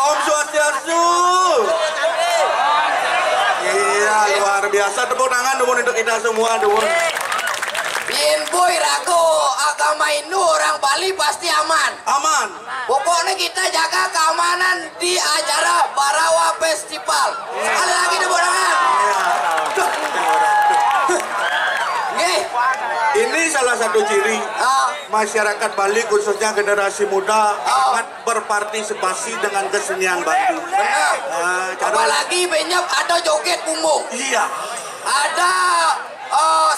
Om Swastiastu. Iya, luar biasa. Tepuk tangan dulu untuk kita semua dulu. Bien boy rago agama Hindu orang Bali pasti aman. Aman. Pokoknya kita jaga keamanan di acara Barawa Festival. Sekali lagi tepuk tangan. Ini salah satu ciri masyarakat Bali khususnya generasi muda sangat berpartisipasi dengan kesenian Bali. Benar. Apalagi banyak ada joget bumbung. Iya. Ada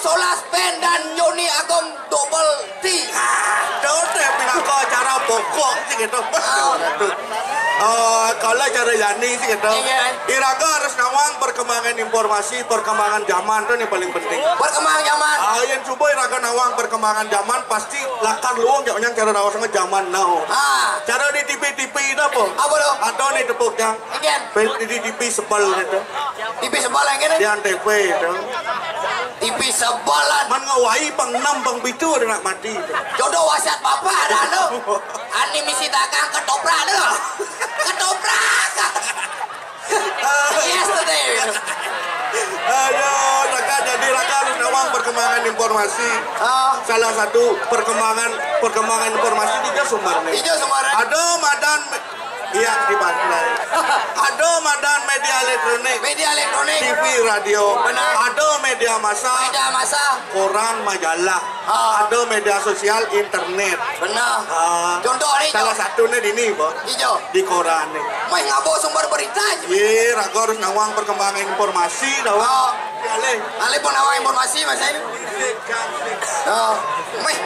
Solas Band dan Joni Agom Double T. Dode pinaka acara pokok sih gitu. Kalau acara Yani sih gitu. Iraga harus nawang perkembangan informasi, perkembangan zaman tuh nih paling penting. Perkembangan zaman. Yang coba Iraga nawang perkembangan zaman pasti lakar luang jangan cara nawang sama zaman now. Cara di TV itu apa? Apa dong? Atau nih tepuknya. Di TV sebal gitu. TV sebal yang gini? Di antv itu. TV sebalan. Man ngawai pang 6 pang 7 ada nak mati. Jodoh wasiat bapak ada lo. Ani misi dagang ketoprak lo. Ketoprak. Yesterday. Aduh, jadi Raka harus nawang perkembangan informasi. Salah satu perkembangan informasi tiga sumbernya. Tiga sumbernya. Ada madan iya di Bandung. Ada madan media elektronik. Media elektronik. TV, radio. Benar. Ada media massa. Media massa. Koran, majalah. Ada media sosial, internet. Benar. Contoh nih. Salah satunya di ini, Bos. Hijau. Di koran nih. Mai ngabo sumber berita. Iya, Raga harus nawang perkembangan informasi, nawang. Ale pun nawang informasi mas ini. Mai.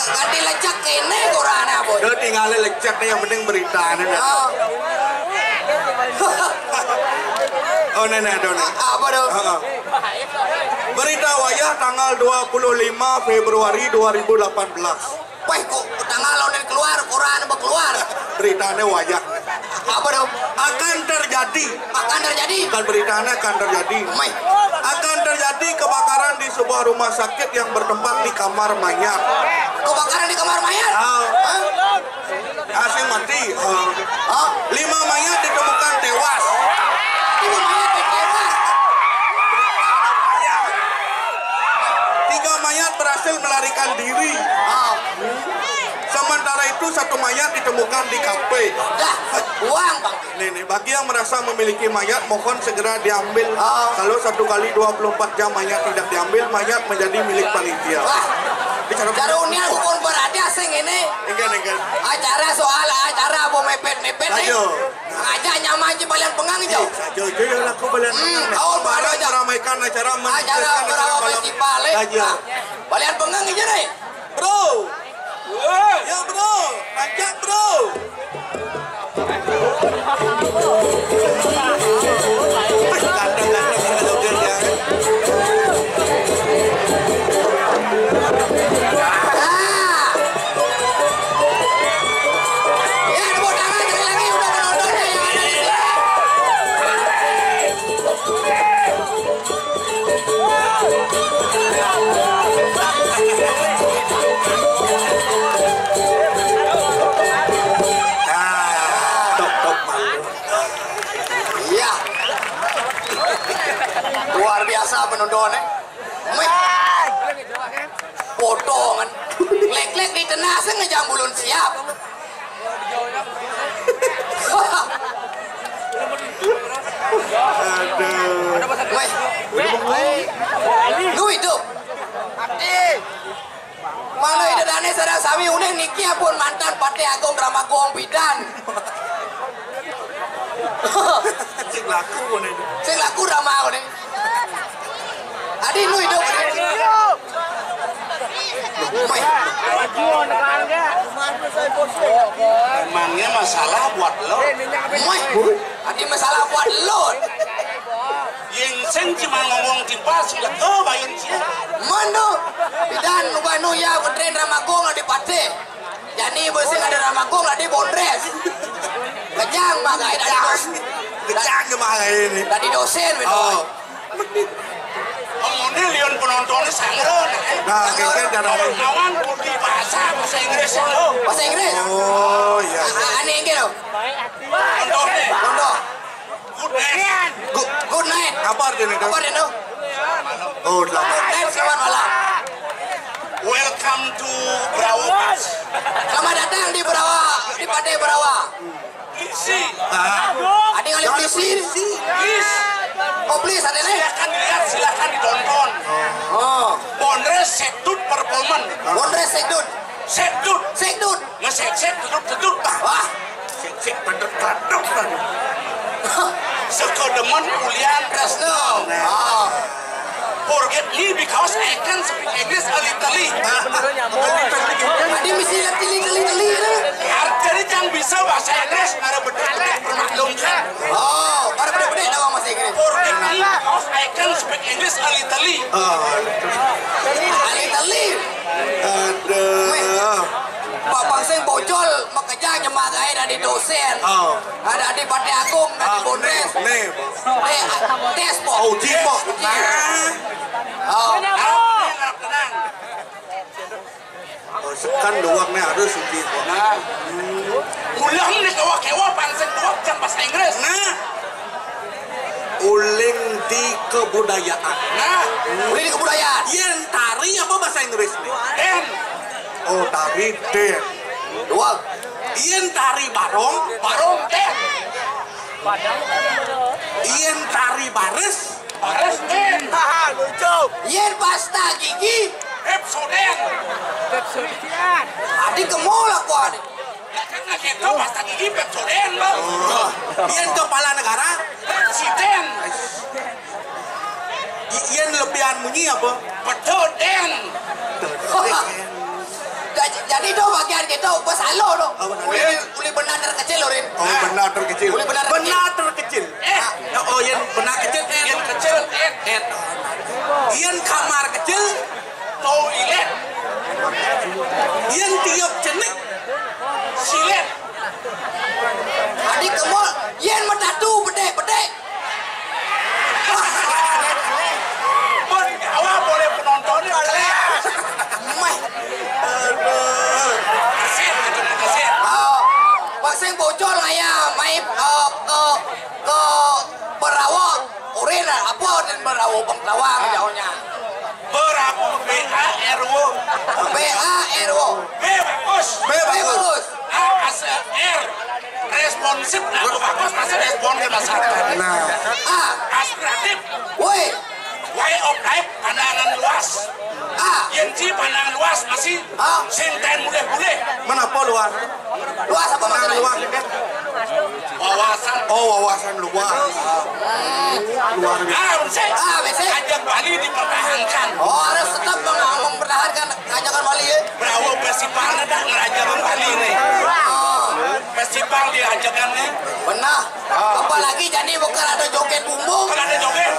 Ganti lecak ini koran apa? Udah tinggal lecak nih, yang penting berita nih. Oh nenek dong. Apa dong? Berita wayah tanggal 25 Februari 2018. Wah kok tanggal onen keluar koran keluar. Beritanya wayah. Apa dong? Akan terjadi. Akan terjadi. Bukan beritanya akan terjadi. Akan terjadi kebakaran di sebuah rumah sakit yang bertempat di kamar mayat. Kebakaran di kamar mayat? Asing mati. 5 mayat ditemukan tewas. 5 mayat tewas. 3 mayat berhasil melarikan diri. Sementara itu 1 mayat ditemukan di kafe. Dah, uang bang. Nih, bagi yang merasa memiliki mayat, mohon segera diambil. Kalau 1 kali 24 jam mayat tidak diambil, mayat menjadi milik panitia. Cara unian hukum berarti asing ini. Enggak. Acara soal acara mau mepet-mepet nih. Aja nyaman aja balian pengang jauh. Aja laku balian pengang. Awal baru aja meramaikan acara Barawa Festival. Balian pengang aja nih. Bro. Ya bro, ajak bro. Luar biasa penontonnya. Potongan. Lek-lek di tengah ngejam belum siap. Lu hidup. Mana itu dane sadar sami uneng niki pun mantan Pate Agong Drama Gong Bidan. Sing laku drama ini. Adi lu hidup. Emangnya masalah buat lo? Adi masalah buat lo. Yang sen cuma ngomong tiba sudah bayar sih. Mano, bidan nu ya betren Drama Gong di Pate. Jadi besi ada Drama Gong di Bondres. Kejang magai dari dosen. Kejang magai ini. Dari dosen betul. Ini lion penontonnya sangron. Nah, kayaknya cara kawan putih bahasa bahasa Inggris. Bahasa Inggris? Oh iya. Aneh yang gitu? Pondok deh. Pondok. Good night. Good night. Apa artinya itu? Apa artinya itu? Oh, selamat. Good night, selamat malam. Welcome to Brawa. Selamat datang di Brawa, di Pantai Brawa. Isi. Ada yang lihat please? Please. Oh please, ada nih? Silakan dilihat, silakan ditonton. Oh, Bondres Sekdut Performance. Bondres Sekdut. Sekdut. Sekdut. Ngesek-sek, duduk-duduk. Wah, Sek-sek, duduk-duduk. Sekedemen kuliah. Kresno. Oh, Forget me because I can speak English a little. tadi mesti lihat teli. Jadi yang bisa bahasa Inggris ada betul-betul permaklumkan. Oh, para beda-beda nama bahasa Inggris. Forget me because I can speak English a little. Ali. Aduh. Pak Bangseng bocol makanya nyemagai dari dosen. Oh. Ada di Pantai Agung, ada di Bondres. Nih. Tes po. Oh, jipok. Oh, Harap tenang. Oh, sekan doang nih harus suci. Nah, ulang nih kewa-kewa pansek doang kan bahasa Inggris. Nah, uling di kebudayaan. Nah, boleh di kebudayaan. Yen tari apa bahasa Inggris nih? dan Oh, tari den. Dua. Yen tari barong. barong dan Yen tari bares. bares dan Yen pasta gigi. Pepsodent. Adik kemul aku adik. Ya kan nggak gitu pasta gigi Pepsodent bang. Yen kepala negara. Presiden. Yen lebihan bunyi apa? Betul dan Jadi itu bagian kita pas halo tuh. Uli benar terkecil loh Rin. Oh, benar terkecil. Boleh benar Benar terkecil. Oh, yen benar kecil. yang kecil Yen. Yen kamar kecil. toilet Yen tiup cenik. silet. Adik kemul. Yen metatu bedek. Bergawa boleh penontonnya kelas. Meh. Kasih. Bangseng bocol ayah main ke Berawa. Urin apa dan Berawa Bang Tawang jauhnya. Berapu BARO. BARO. B bagus. Bagus. A R responsif aku bagus masih respon ke masyarakat. Nah, Aspiratif. Woi. Way of life pandangan luas. Yenci pandangan luas masih. Sinten boleh. menapa luar? Luas apa Pandangan maksudnya? luas kan? Wawasan. Oh, wawasan luas. Luar biasa. Unsek. Besek. Ajak Bali dipertahankan. Oh, harus tetap mempertahankan ajakan Bali ya. Brawo festival ada ngerajakan Bali nih. Festival diajakan nih. Benar. Apalagi jadi bukan ada joget bumbung. Kalau ada joget.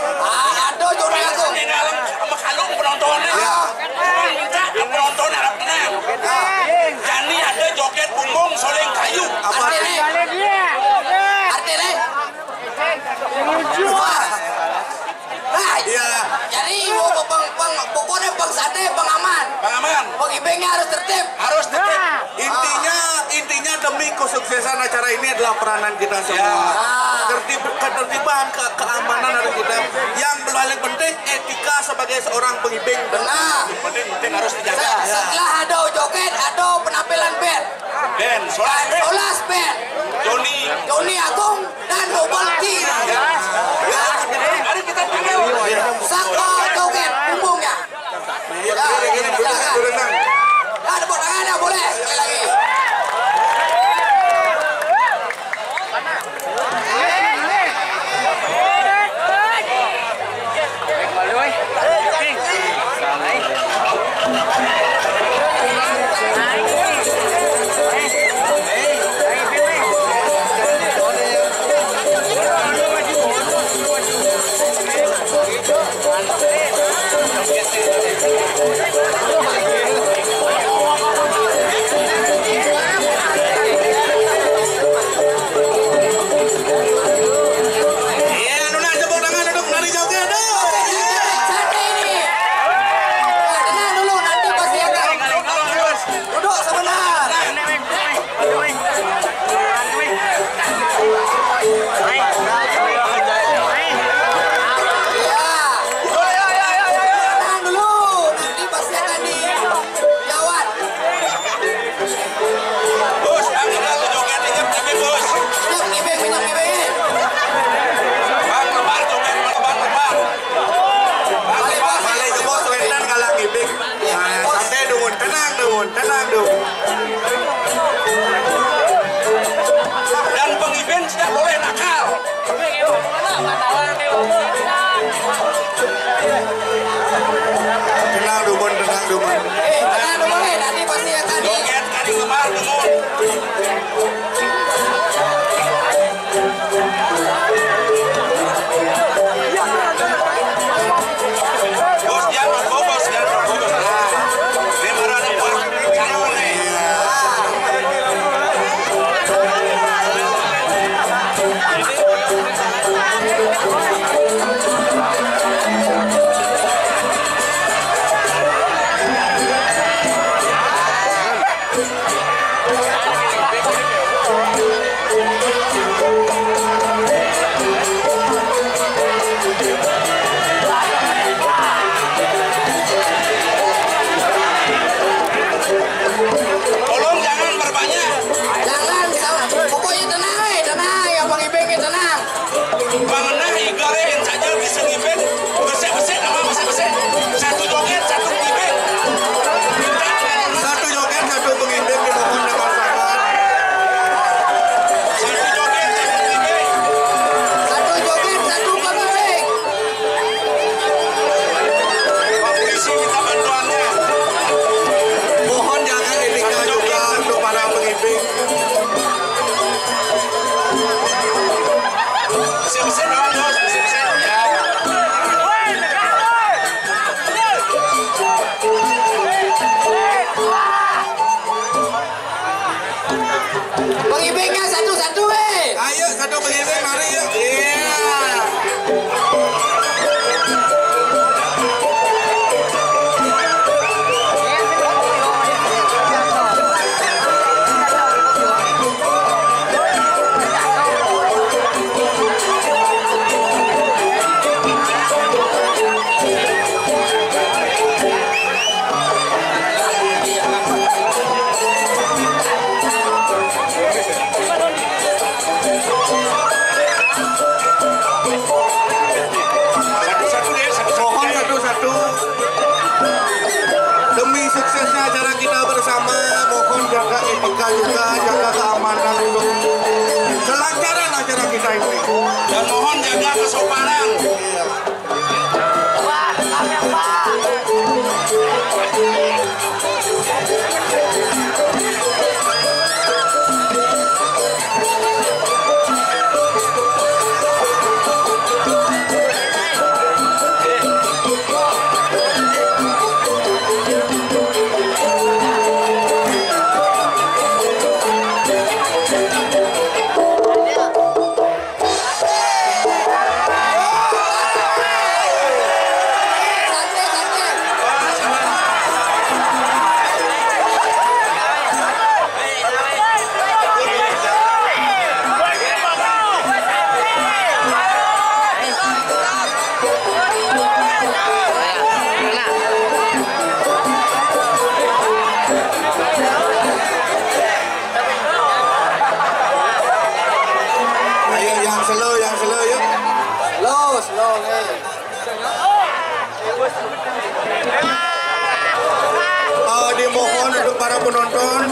Ada joget aku. Tinggal sama kalung penontonnya. Cuma minta penonton harap tenang. Jadi ada joget bumbung soleng kayu. Apa? Artinya. Nah, Iya. jadi pokoknya sate pengaman. Pengaman Pengibengnya harus tertib. harus tetap. Intinya demi kesuksesan acara ini adalah peranan kita semua. Ketertiban, keamanan harus kita. Yang paling penting etika sebagai seorang pengibeng. Benar. Penting harus dijaga. Setelah ada joget, ada penampilan band. Dan Solas band. Joni Agung dan Double King. Mari kita panggil. Saka joget bumbungnya. Silakan. Tepuk tangannya boleh sekali lagi. tenang dong. Dan pengiben tidak boleh nakal. Tenang dong, tenang dong. Tenang dong, nanti pasti akan Joget kali gemar gemur. Bos jangan bobos, jangan bobos. Ini marahnya buat calon nih. Tolong jangan berbanyak. jangan pokoknya tenang yang pengibeng tenang. Bangenah igarein saja bisa ngibeng. Besek-besek nama besek-besek. Satu joget, satu ngibeng. Satu joget, satu pengimbing dimohon dengan sangat. Satu joget, satu ngibeng. Satu joget satu pengibeng. Pak polisi minta bantuannya. Mohon jaga etika juga untuk para pengimbing. Besek-besek doang bos, besek-besek. Ya. Pengibengnya satu-satu Ayo satu pengimbing mari yuk. Iya. Satu-satu deh, satu-satu. Mohon satu-satu. Demi suksesnya acara kita bersama, mohon jaga etika juga, jaga keamanan untuk kelancaran acara kita ini. Dan mohon jaga kesopanan. Ayo yang slow yuk. slow Dimohon untuk para penonton